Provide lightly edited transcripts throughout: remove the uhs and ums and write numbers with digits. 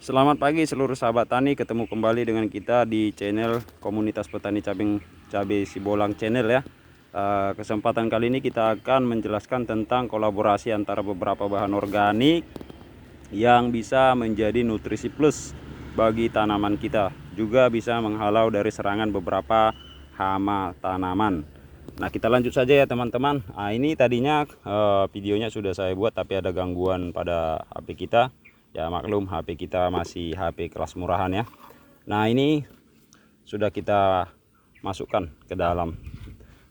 Selamat pagi seluruh sahabat tani, ketemu kembali dengan kita di channel Komunitas Petani Cabai Sibolang channel ya. Kesempatan kali ini kita akan menjelaskan tentang kolaborasi antara beberapa bahan organik yang bisa menjadi nutrisi plus bagi tanaman kita, juga bisa menghalau dari serangan beberapa hama tanaman. Nah, kita lanjut saja ya teman-teman. Ini tadinya videonya sudah saya buat, tapi ada gangguan pada HP kita. Ya maklum, HP kita masih HP kelas murahan ya. Nah, ini sudah kita masukkan ke dalam.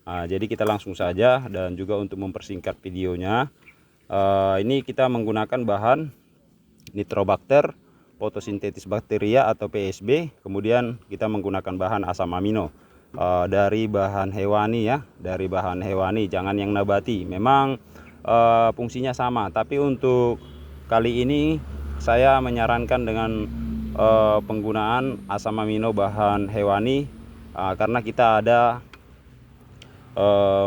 Jadi kita langsung saja, dan juga untuk mempersingkat videonya, ini kita menggunakan bahan Nitrobacter Photosynthesis Bacteria atau PSB. Kemudian kita menggunakan bahan asam amino dari bahan hewani ya, dari bahan hewani, jangan yang nabati. Memang fungsinya sama, tapi untuk kali ini saya menyarankan dengan penggunaan asam amino bahan hewani karena kita ada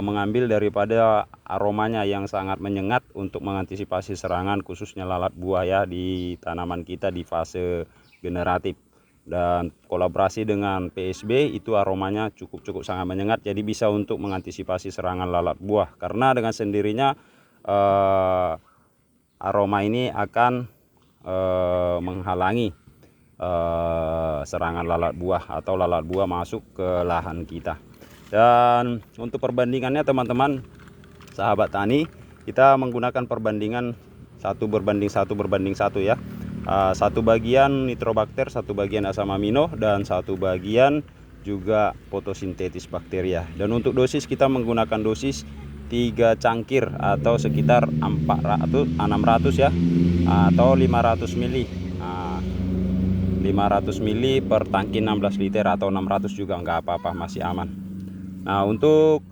mengambil daripada aromanya yang sangat menyengat untuk mengantisipasi serangan khususnya lalat buah ya di tanaman kita di fase generatif. Dan kolaborasi dengan PSB itu aromanya cukup sangat menyengat, jadi bisa untuk mengantisipasi serangan lalat buah, karena dengan sendirinya aroma ini akan menghalangi serangan lalat buah atau lalat buah masuk ke lahan kita. Dan untuk perbandingannya teman-teman sahabat tani, kita menggunakan perbandingan 1:1 ya. 1 bagian nitrobakter, 1 bagian asam amino, dan 1 bagian juga fotosintetis bakteria. Dan untuk dosis kita menggunakan dosis 3 cangkir atau sekitar 600 ya, atau 500 ml. 500 ml per tangki 16 liter atau 600 juga nggak apa-apa, masih aman. Nah, untuk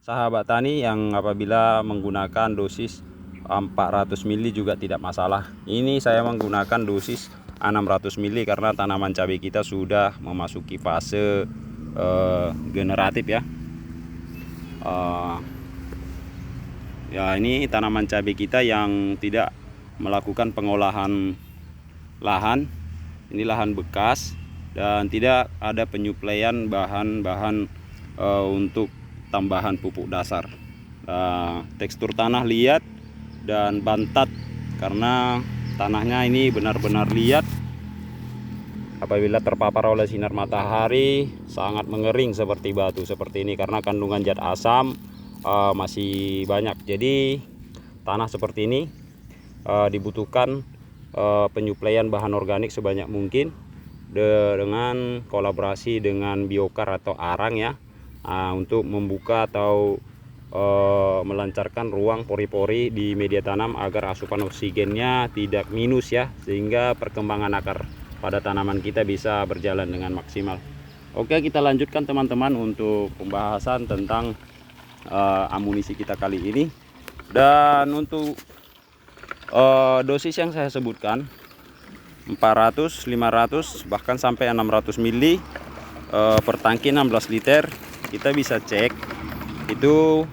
sahabat tani yang apabila menggunakan dosis 400 ml juga tidak masalah. Ini saya menggunakan dosis 600 ml karena tanaman cabai kita sudah memasuki fase generatif ya. Ya, ini tanaman cabai kita yang tidak melakukan pengolahan lahan. Ini lahan bekas dan tidak ada penyuplaian bahan-bahan untuk tambahan pupuk dasar. Tekstur tanah liat dan bantat karena tanahnya ini benar-benar liat. Apabila terpapar oleh sinar matahari sangat mengering seperti batu seperti ini, karena kandungan zat asam masih banyak. Jadi tanah seperti ini dibutuhkan penyuplaian bahan organik sebanyak mungkin dengan kolaborasi dengan biokar atau arang ya, untuk membuka atau melancarkan ruang pori-pori di media tanam agar asupan oksigennya tidak minus ya, sehingga perkembangan akar pada tanaman kita bisa berjalan dengan maksimal. Oke, kita lanjutkan teman-teman untuk pembahasan tentang amunisi kita kali ini. Dan untuk dosis yang saya sebutkan 400, 500 bahkan sampai 600 ml per tangki 16 liter, kita bisa cek itu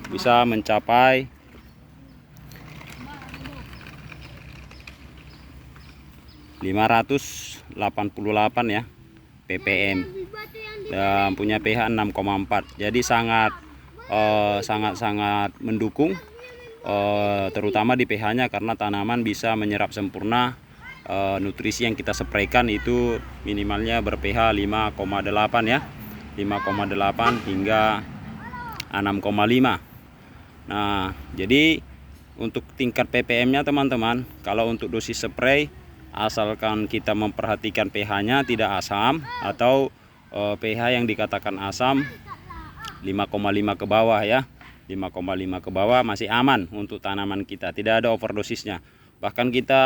bisa mencapai 588 ya ppm dan punya pH 6,4. jadi sangat mendukung, terutama di pH-nya, karena tanaman bisa menyerap sempurna nutrisi yang kita spraykan itu minimalnya ber-pH 5,8 ya, 5,8 hingga 6,5. Nah, jadi untuk tingkat ppm-nya teman-teman, kalau untuk dosis spray, asalkan kita memperhatikan pH-nya tidak asam atau pH yang dikatakan asam 5,5 ke bawah ya. 5,5 ke bawah masih aman untuk tanaman kita, tidak ada overdosisnya. Bahkan kita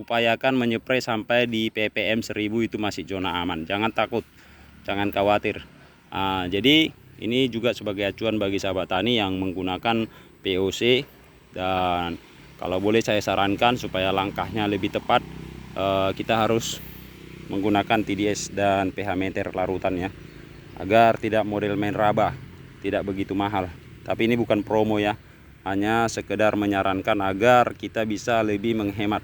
upayakan menyepray sampai di ppm 1000, itu masih zona aman. Jangan takut, jangan khawatir. Jadi ini juga sebagai acuan bagi sahabat tani yang menggunakan POC, dan kalau boleh saya sarankan supaya langkahnya lebih tepat, kita harus menggunakan TDS dan pH meter larutan ya, agar tidak model main raba, tidak begitu mahal. Tapi ini bukan promo ya, hanya sekedar menyarankan agar kita bisa lebih menghemat.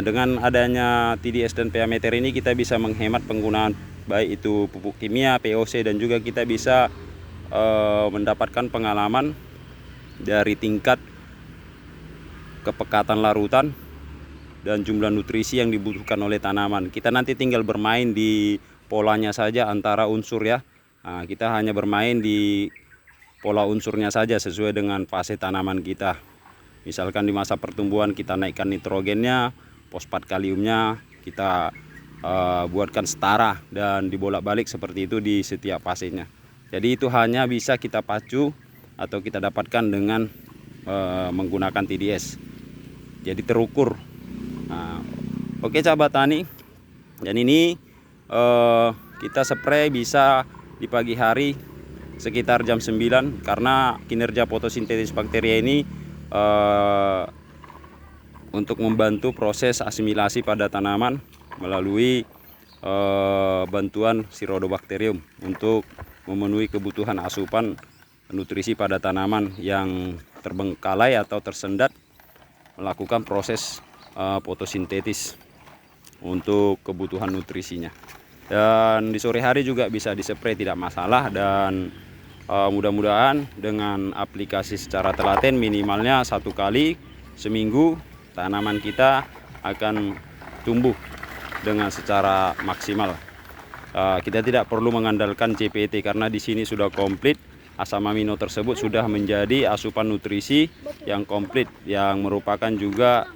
Dengan adanya TDS dan PA meter ini kita bisa menghemat penggunaan baik itu pupuk kimia, POC, dan juga kita bisa mendapatkan pengalaman dari tingkat kepekatan larutan dan jumlah nutrisi yang dibutuhkan oleh tanaman. Kita nanti tinggal bermain di polanya saja antara unsur ya. Kita hanya bermain di pola unsurnya saja sesuai dengan fase tanaman kita. Misalkan di masa pertumbuhan kita naikkan nitrogennya, fosfat kaliumnya kita buatkan setara dan dibolak-balik seperti itu di setiap fasenya. Jadi itu hanya bisa kita pacu atau kita dapatkan dengan menggunakan TDS. Jadi terukur. Oke sahabat tani, dan ini kita spray bisa di pagi hari sekitar jam 9 karena kinerja fotosintesis bakteria ini untuk membantu proses asimilasi pada tanaman melalui bantuan Sirhodobacterium untuk memenuhi kebutuhan asupan nutrisi pada tanaman yang terbengkalai atau tersendat melakukan proses fotosintesis untuk kebutuhan nutrisinya. Dan di sore hari juga bisa dispray, tidak masalah. Dan mudah-mudahan dengan aplikasi secara telaten minimalnya 1 kali seminggu tanaman kita akan tumbuh dengan secara maksimal. Kita tidak perlu mengandalkan CPT karena di sini sudah komplit. Asam amino tersebut sudah menjadi asupan nutrisi yang komplit, yang merupakan juga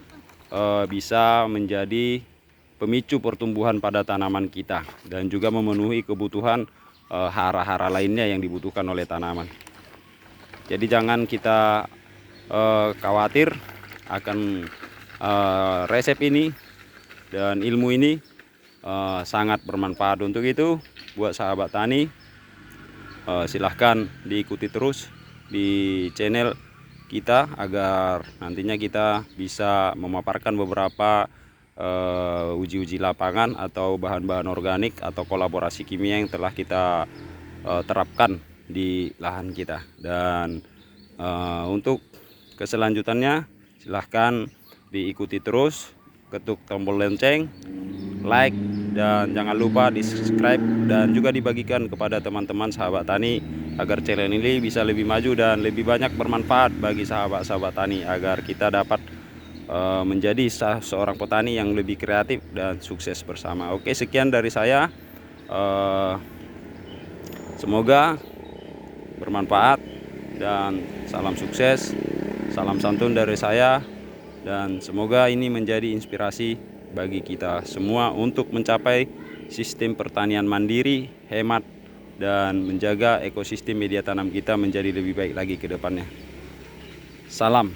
bisa menjadi pemicu pertumbuhan pada tanaman kita dan juga memenuhi kebutuhan hara-hara lainnya yang dibutuhkan oleh tanaman. Jadi jangan kita khawatir akan resep ini, dan ilmu ini sangat bermanfaat. Untuk itu buat sahabat tani, silahkan diikuti terus di channel kita agar nantinya kita bisa memaparkan beberapa uji-uji lapangan atau bahan-bahan organik atau kolaborasi kimia yang telah kita terapkan di lahan kita. Dan untuk keselanjutannya silahkan diikuti terus, ketuk tombol lonceng, like, dan jangan lupa di subscribe dan juga dibagikan kepada teman-teman sahabat tani agar channel ini bisa lebih maju dan lebih banyak bermanfaat bagi sahabat-sahabat tani, agar kita dapat menjadi seorang petani yang lebih kreatif dan sukses bersama. Oke, sekian dari saya, semoga bermanfaat dan salam sukses, salam santun dari saya, dan semoga ini menjadi inspirasi bagi kita semua untuk mencapai sistem pertanian mandiri, hemat, dan menjaga ekosistem media tanam kita menjadi lebih baik lagi ke depannya. Salam.